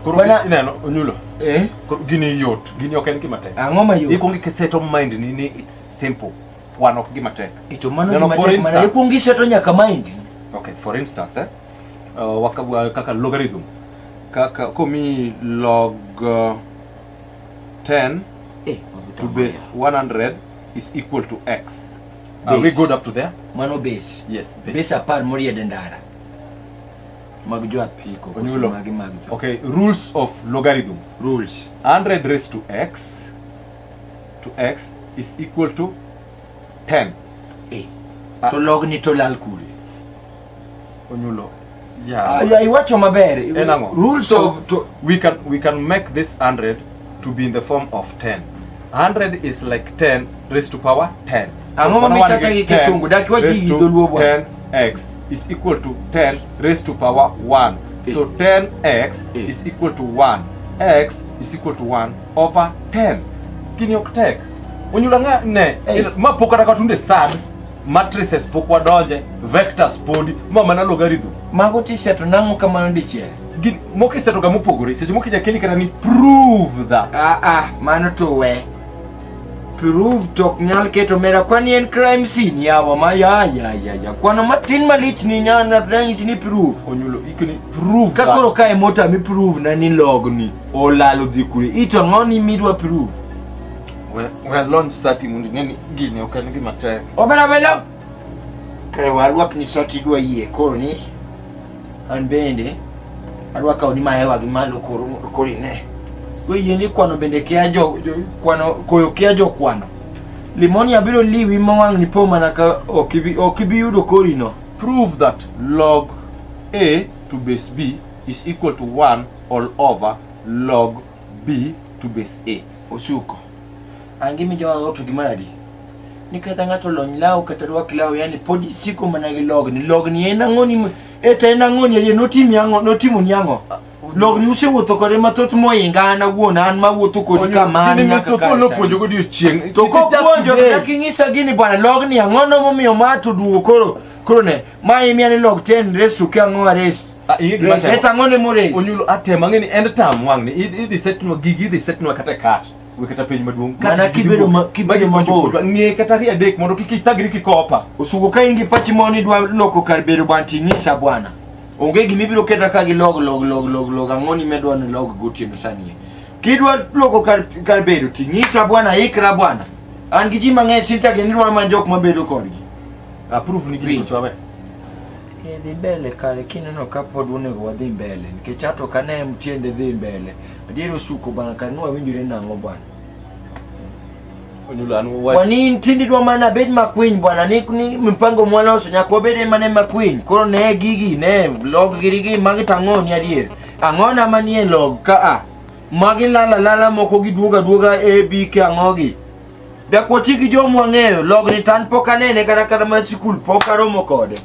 Koro ineno Onyulo. Gini yot. Gini ok en gima tek. Ang'o ma yot? Ikuongo kiseto mind ni it's simple. Kwan ok gima tek. Ito mano gima tek mana ikuongo iseto nyaka mind. Okay, for instance, kaka logarithm. Kaka komi log 10 to base 100 is equal to x. Are we good up to there? Mano base. Yes, base apart mori edendara. Magjo apiko. Okay, rules of logarithm. Rules. 100 raised to x is equal to 10. To log ni to lal kule. Onyulo. Yeah. Iwacho maber. Rules so of we can make this 100 to be in the form of 10. 100 is like 10 raised to power 10. So 10x is equal to 10 raised to power 1. So 10x is equal to 1. X is equal to 1 over 10. Kini ok tek. Onyulo nga ne ma pokara katunde subs matrices pokwa donje vectors podi mana logarithm. Mago ti seto nango kamano dichiel. Moki seto ga mopogore seche moki jakeli kana ni prove that. Mano to we. Prove tok nyal keto mera kwani en crime scene yawa ma ya kwano matin malich ni nyana rangisi ni prove. Onyulo ikini prove that. Kakoro kae mota mi prove na ni log ni o lalo dhikuri. Ito ngoni midwa prove. We launch sati mundi neni gini ok en gima tek. Obera belo. Kare warwak ni sati dwa yie koro ni an bende arwaka oni mahewa gi malo koro ne. We yeni kwano bende kia kwano koyo kia kwano. Limoni abiro liwi mawang ni po manaka okibi yudo kori no. Prove that log A to base B is equal to 1 all over log B to base A. Osuko. Angimi jawa goto gimaradi. Nikata ngato lony lao kata rwak lao yani podi siko managi log ni ena ngoni eta ena ngoni ye notimo nyango. Log ni usewuotho kode mathoth moinga an awuon an mawuotho kodi kamani nyaka kae. Ni puonjo go odiochieng'. To kopuonjo kaka ing'isa gini bwana log ni ang'ono momiyo ma to duo koro ne ma imiani log 10 raised to ang'o raised. Maseta ng'one mo raised. Onyulo atema ng'eni end term wang ni idhi setnwa gigi idhi setnwa kata kat. We kata piny maduong'. Mana kibedo mabor. Ng'e kata ri adek mondo kik ithagri kikopa. Osugo ka in gi pachi moni dwa loko kar bedo bwana ting'isa bwana. Onge gimibiro keta ka gi log ang'oni medwa ni log gotieno sani. Kidwa loko kar bedo ting'isa bwana ikra bwana. An gi ji mang'eny sinta geni dwa man jok mabedo kodgi. Approve ni gini swabe. Dhi mbele kare kineno ka pod onego wadhi mbele nikech ato kane mtiende dhi mbele. Adier osuko bwana kanua winjore nang'o bwana. Onyulo an wani tindi dwa mana bed makwiny bwana ni mpango mwaloso nyaka wabede mane makwiny koro ne gigi ne log girigi magi tang'oni adier ang'ona manie log ka magi lala moko giduoga a b k ang'ogi dakwoti gi jomwa ng'eyo log ni tan pok anene kata ma sikul pok aromo kode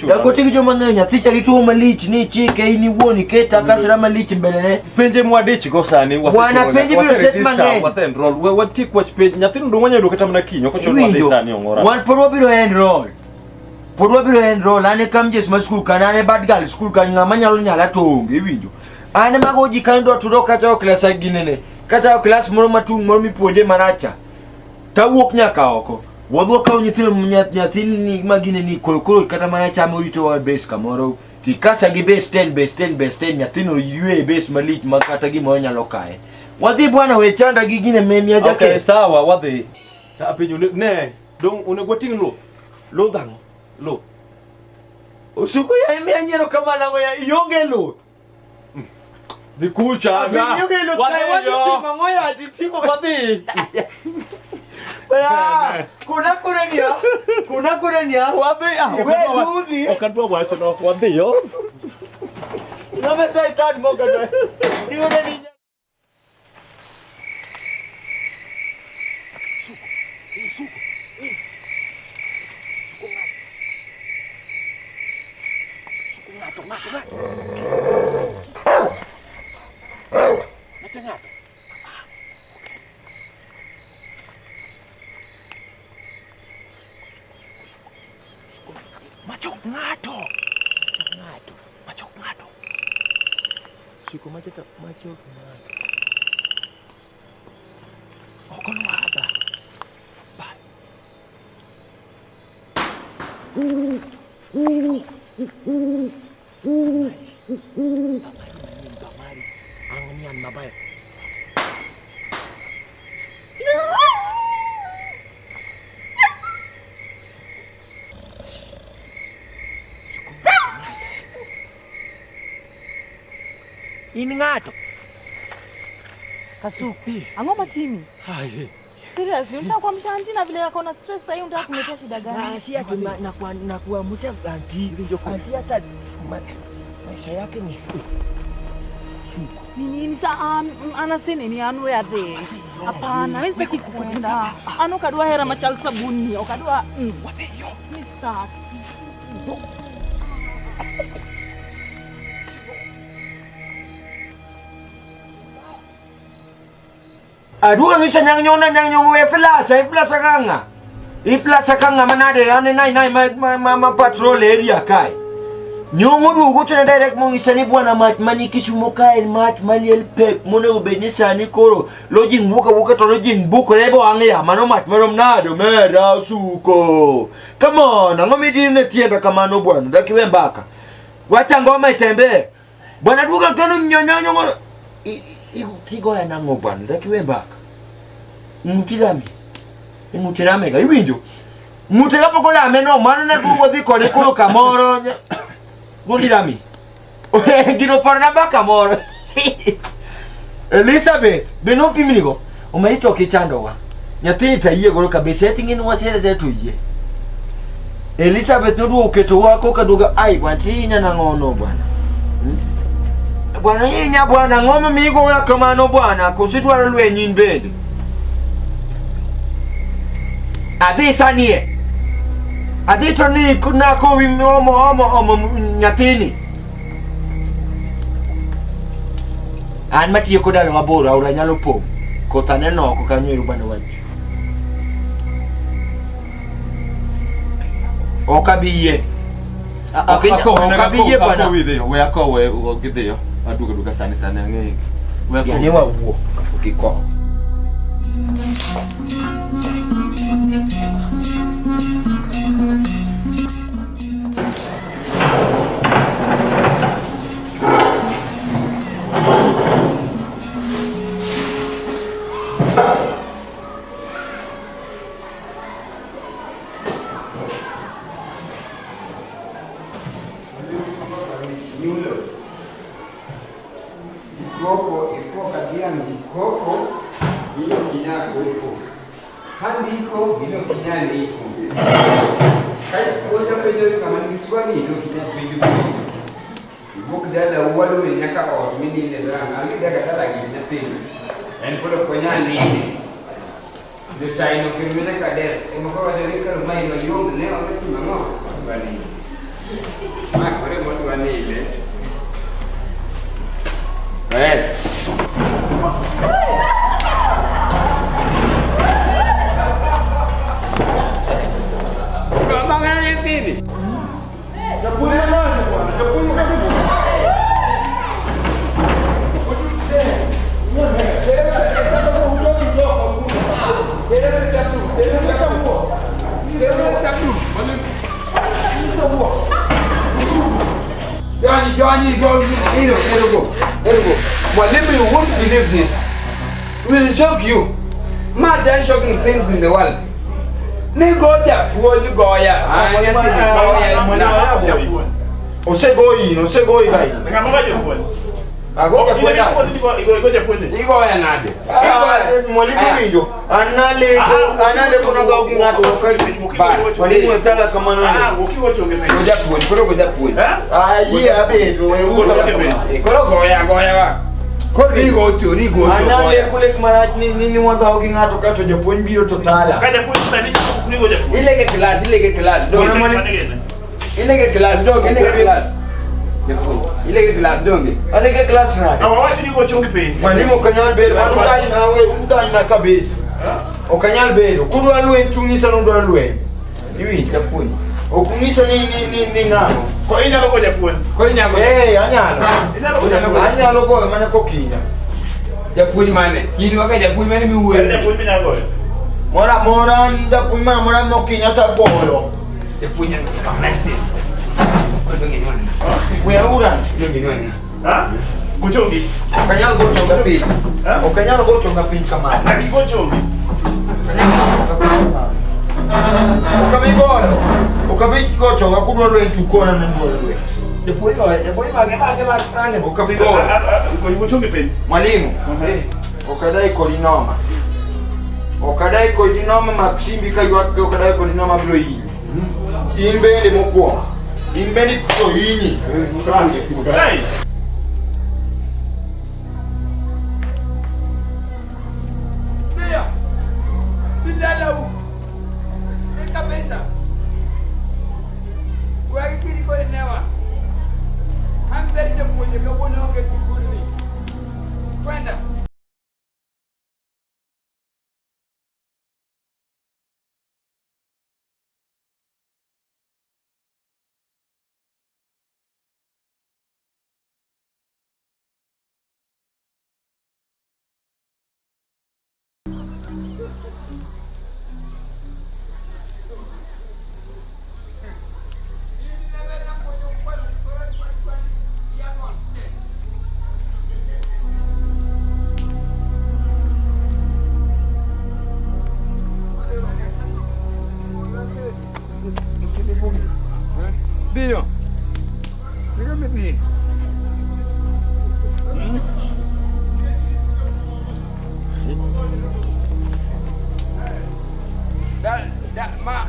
dakwoti gi jomwa ng'eyo nyathi charito malich ni chike ini wuoni keta kasra malich mbele ne penje mwadich go sani wana penje biro set mang'eny wasenroll we tik watch page nyathi ndo mwanya do kata mna kinyo ko chon wadhi sani ongora wan porwa biro enroll ane kam jes ma skul kanane bad girl skul kan ng'ama nyala to onge winjo ane mago ji kan do tudo kata class ginene kata class moro matung moro mipuonje maracha tawuok nyaka oko wadho ka nyathi ni magine ni koro kata mana chamo rito wa base kamoro tikasa gi base 10 nyathino yue base malich makata gimo nyalo kae wadhi bwana we chanda gi gine memia jake. Okay sawa wadhi ta pinyo ne dong unego ting lo dhango lo usuko ya ime anyero kama nango ya yonge lo dikucha yonge lo wadhi mangoya ditiko wadhi kuna kurenia wadhi okadwa wacho no wadhi yo no me sai tad mo kadwa digo ni suko ngato Siku macho okonwada. Bye. Angin mabaya. Ini ngato. Kasuku. Ango matimi. Hai. Seriously, unataka kuamsha auntie na vile yako na stress sasa unataka kumletea shida gani? Na si ati na kuamsha auntie. Auntie hata maisha yake ni suku. Nini sa anasema ni anu ya the. Hapana, wewe sitaki kukwenda. Anu kadua hera machal sabuni, okadua wapeyo. Mr. Aduh bisa nyang we flasa kanga. Iflasa kanga manade ane nai ma patrol area kai. Nyongo du go tena direct mo isani bwana mani kisumo kai mali el pep mone ubenisa ni koro lojing buka to lojing buka lebo angya mano marom nado mera suko. Come on, ngomi dine tienda kama no bwana dakiwe mbaka. Wacha ngoma itembe. Bwana duka kanu mnyonyonyo Tigo ya nango bwana dakiwe mbaka. Mutirame ga ibinjo. Mutira poko la meno mano na bugo viko le kolo kamoro. Mutirami. Gino parna ba kamoro. Elizabeth, beno pimiligo. Umeitwa kichando wa. Nyatini taiye goro kabisa tingini wasere zetu ye. Elizabeth ndu uketo wako kaduga ai bwantinya na ngono bwana. Bwana yinya bwana ngoma migo ya kamano bwana kusidwa lwe nyimbende. Adi sanie. Adi toni kuna ko omo nyatini. An matiyo kodalo maboro aura nyalo po. Kotane no ko kanyo bwana waji. Okabiye. Okabiye bwana. We ako we ugidhiyo. Aduga sani ng'enge. We ako. Yani wa uo ukiko. Johnny, Mwalimu, you won't believe this. Will shock you. More 10 shocking things in the world. Ni goja, you go ya. Ose goi gai. Agoja kwenda. Igo ya nade. Mwalimu winjo. Anale kuna gauki ngato wakai. Mwalimu etala kama nani. Goja puonj. Ye abedo we uta kama. Goya wa. Ni go. Anale kule maraj ni wanda gauki ngato kato japuonj biro to tala. Kaja puonj tani kuni goja puonj. Ilege class. Ilege class donge. Alege class na. Awawachi ni go chungi pe. Mwalimu kanyal bedo anudai nawe udai na kabisa. Okanyal bedo. Kudu alwe ntungisa ndo alwe. Iwi Japuonj. Okungiso ni ng'ano. Ko inyalo go japuonj. Ko inyalo. Anyalo. Anyalo go mana kokinya. Japuonj mane? Kini waka japuonj mane miwuoyo? Japuonj minyalo goyo. Mora japuonj mora mokinya ta goyo. Japuonj kamete. Weura. Ha? Gochongi. Okanyal gocho ngapin. Okanyal gocho ngapin kamano. Gochongi. Okabigocho ngakudwa lwe tukona nembole. Depois mage okabigocho. Gochongi piny. Mwalimu. Okadai kolinoma. Okadai kolinoma maksimbi kayuak okadai kolinoma bro yi. In bende mokwongo. In bende ko yinyi. Hey. Bilalau. De cabeza. Kwa kiri ko newa. Hamberi de mwenye kabona onge sikuni. Kwenda. Dio. Dígame ti. Ma.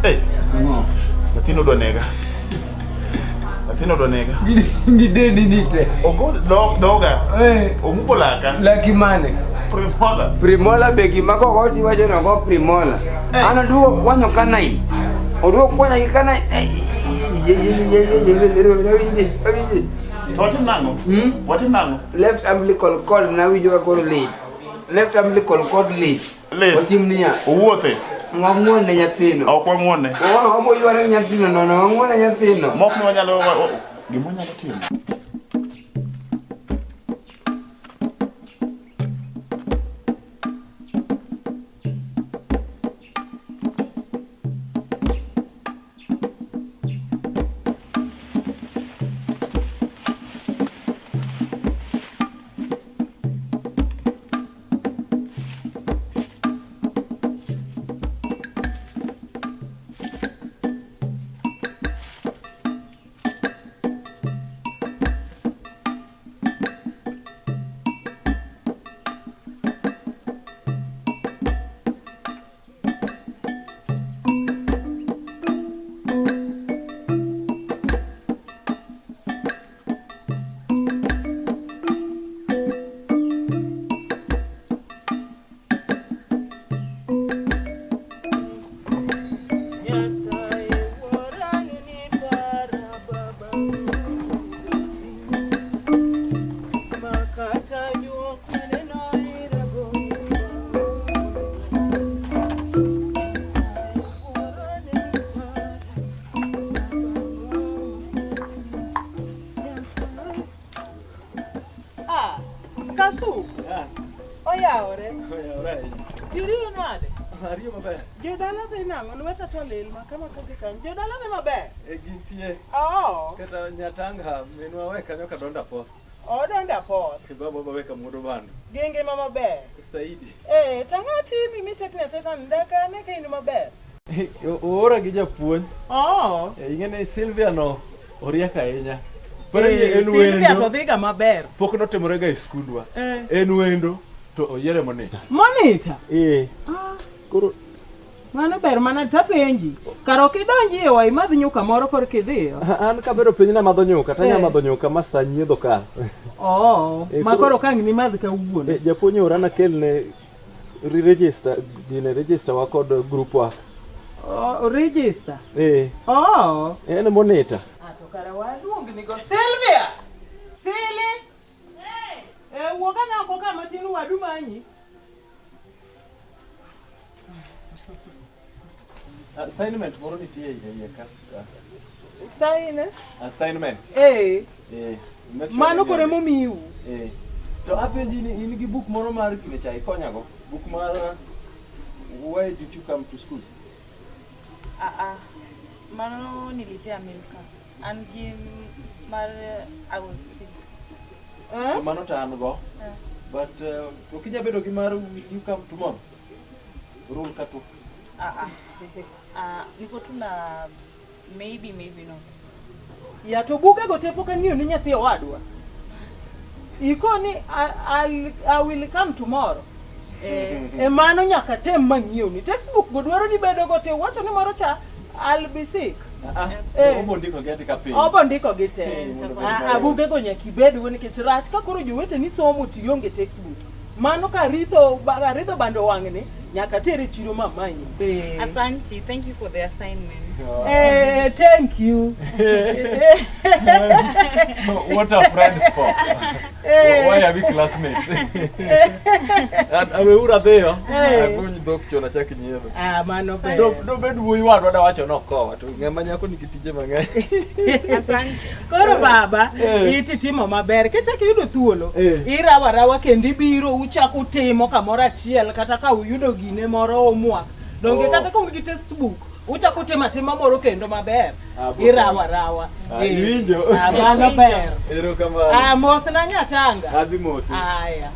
Hey. Latino do nega. Latino do nega. Ngideni nite. Ogo doga. Omupolaka. Laki mane? Primola. Primola begi mako goti wajo na go primola. Ana duo kwanyo kanai. Oduo kwanya kanai. What nango? What nango? Left umbilical cord na wijo ko lead. Left umbilical cord lead. Lead. Otimnia. Owuothe. Ng'amwone nyathino. Ok wamwone. Omo yware nyathino nono, ng'amwone nyathino. Mok ni wanyalo gimonyalo timo. Kasu. Oyawore. Tiriyo nade? Ariyo maber. Jodala dhi nang'o lweta to lil ma kama kagi kanyo. Jodala dhi maber. Gintie. Oo. Kata nyatanga minwa we kanyo kadonda po. Odonda poth. Kibaba bawe kamudo bando. Genge ma maber. Saidi. Tang'ati mimi tekne tetan ndaka ne kain maber. Ora gi japuonj. Oo. Ing'ene Silvia no oriaka ahinya. Silvia to dhiga maber. Pok notimore ga e skundwa. En wendo to oyiere monita. Monita? Koro mano ber mana tapenji. Karo kidonji e wai madh nyuka moro kor kidhiyo. An kabero piny na madho nyuka, tanya madho nyuka ma sa nyiedho ka. Ma koro kang ni madh kawuono. Japuonj ora na kelne register wa kod group wa. Register. Eh, en monitor. To kara waluong ni go Sylvia. Sili. Woga na ko kama tinu wadu manyi. Assignment moro nitie hiye ka. Assignment. Mano kore momiu. To apenji ni in gi book moro mar kinecha ikonyago. Book mar why did you come to school? Mano nilitea Milka. And mar I was sick. Mano ta an go. But okija bedo gi mar you come tomorrow. Rule katu. Niko tuna maybe not. Ya to buga go tepo kan ni nyathi owadwa. Iko ni I will come tomorrow. Mano nyaka tem mang'iew ni textbook go dwaro ni bedo go te wacho ni moro cha I'll be sick. Obondiko geti ka piny. Obondiko gete. Abuge go nyaki bedo ni kitrach ka koro jowete ni somo tionge textbook. Mano ka ritho bando wang'ni nyaka tere chiro mamanyi. Asante, thank you for the assignment. Thank you. What are friends for? Why are we classmates? And ameura there. Agonyi dok chona chaki nyiero. Mano be. Do bed wuyi wadwa da wacho noko to ng'ama nyako nigi tije mang'eny. Asante. Koro baba, iti timo maber. Kichaki yudo thuolo. Irawarawa kendi biro uchako timo kamoro achiel kata ka uyudo gine moro omwak. Donge kata ka ungi textbook. Uchako tema moro kendo maber. Irawa. Iwinjo. Mano ber. Ero kamano. Mos na nyatanga. Adhi mosi. Aya.